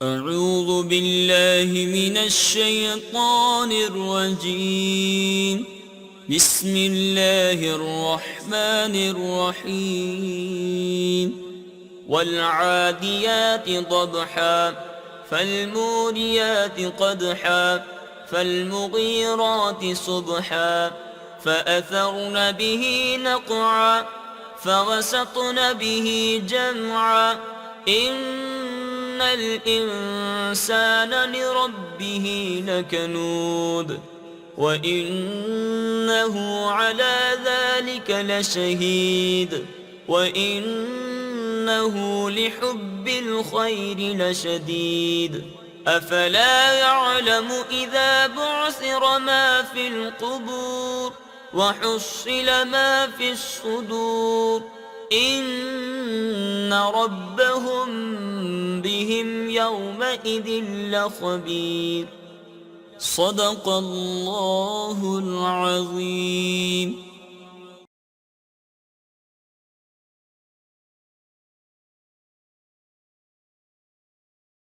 أعوذ بالله من الشيطان الرجيم. بسم الله الرحمن الرحيم. والعاديات ضبحا فالموريات قدحا فالمغيرات صبحا فأثرن به نقعا فوسطن به جمعا إن الإنسان لربه لكنود وإنه على ذلك لشهيد وإنه لحب الخير لشديد أفلا يعلم إذا بعثر ما في القبور وحصل ما في الصدور إن ربهم بهم يومئذ لخبير. صدق الله العظيم.